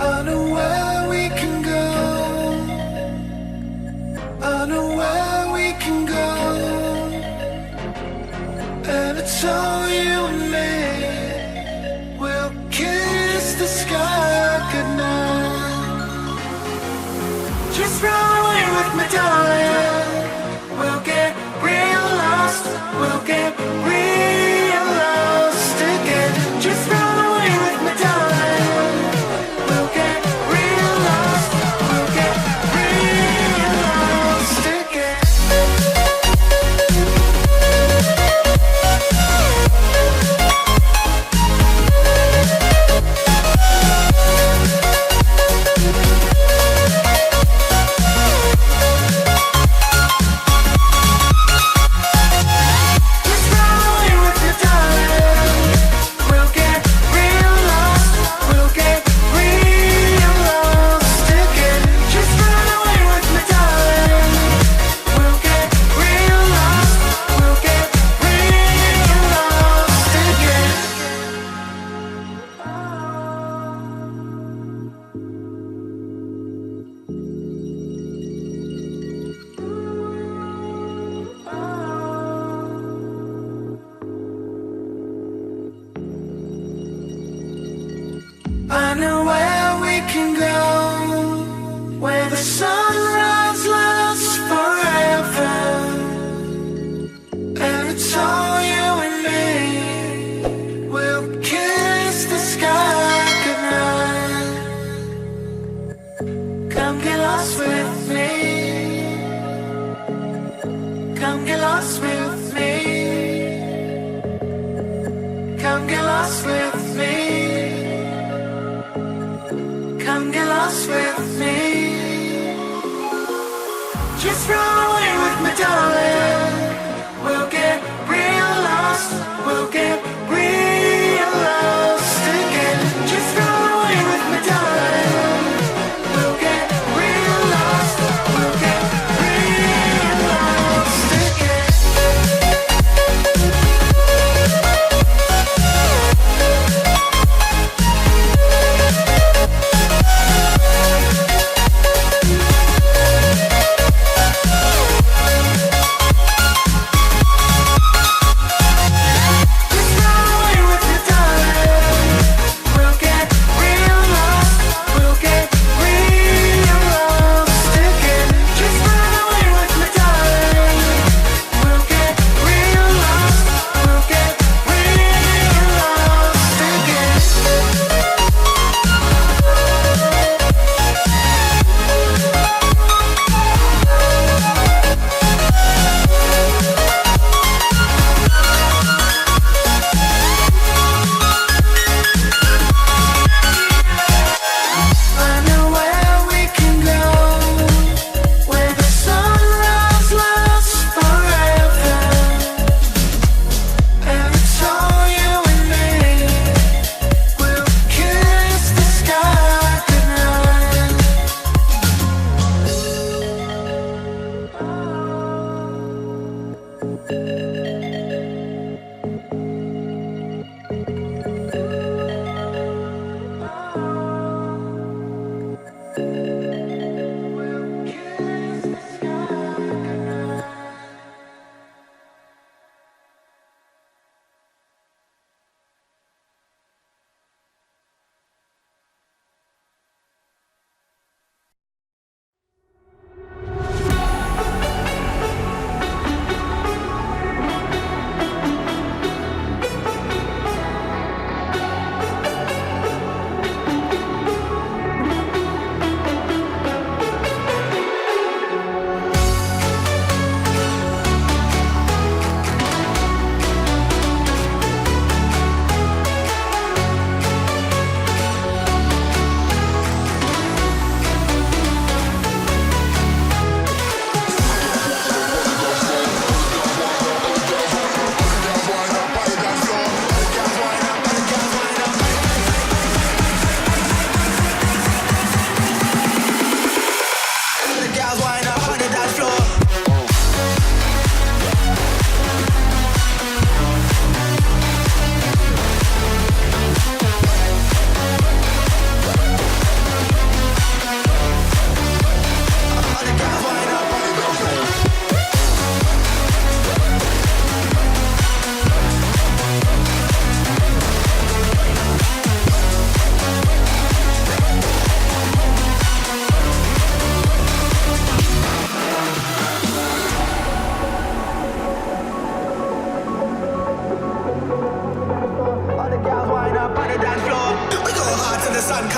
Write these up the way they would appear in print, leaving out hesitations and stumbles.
I know where we can go. I know where we can go. And it's all you and me. We'll kiss the sky goodnight. Just run away with me, darling. We'll get real lost. We'll get real lost again. Just run away with me, darling. We'll get real lost. We'll get real lost again. I know where we can go, where the sunrise lasts forever, and it's all you and me. We'll kiss the sky goodnight. Come get lost with me. Come get lost with me. Come get lost with me. Come get lost with me. Just run away with me, darling. We'll get real lost. We'll get real lost again. Just run away with me, darling. We'll get real lost. We'll get real lost again.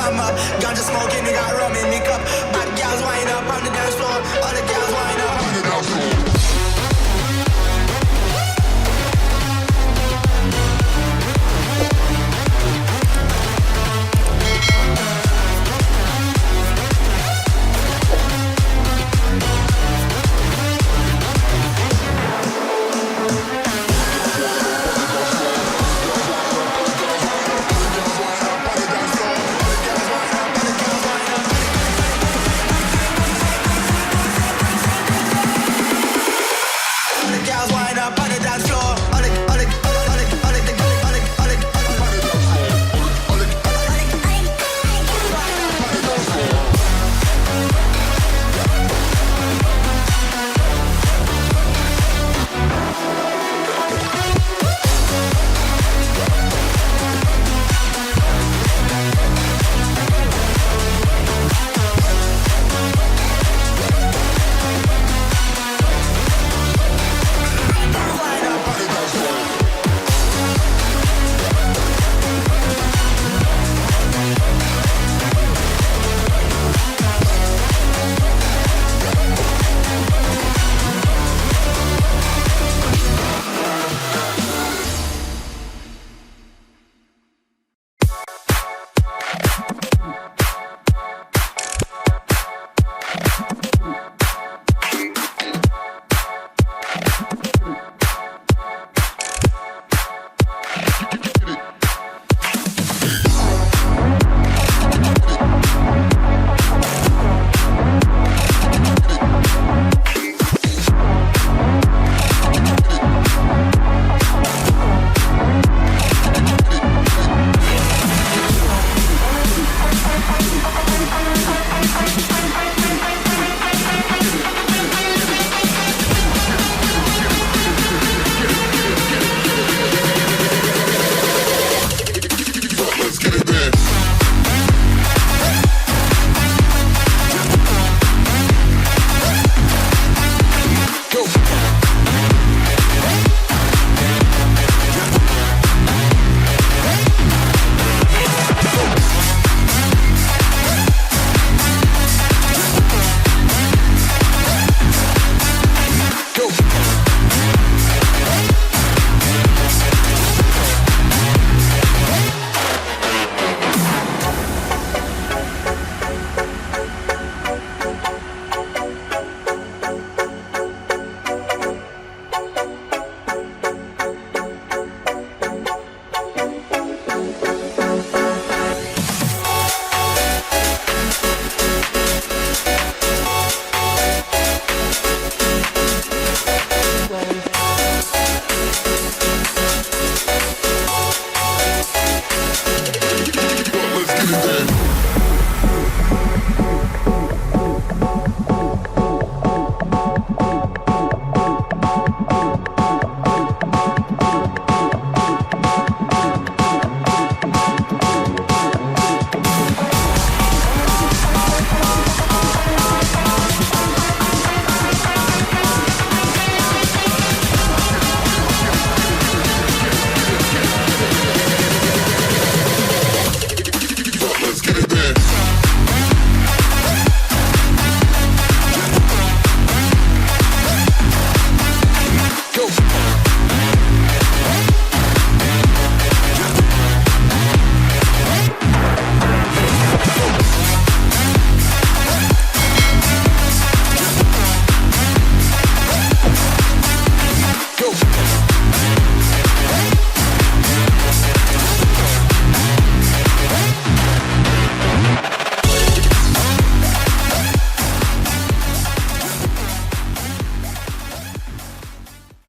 I'm a ganja smoking, you got rum in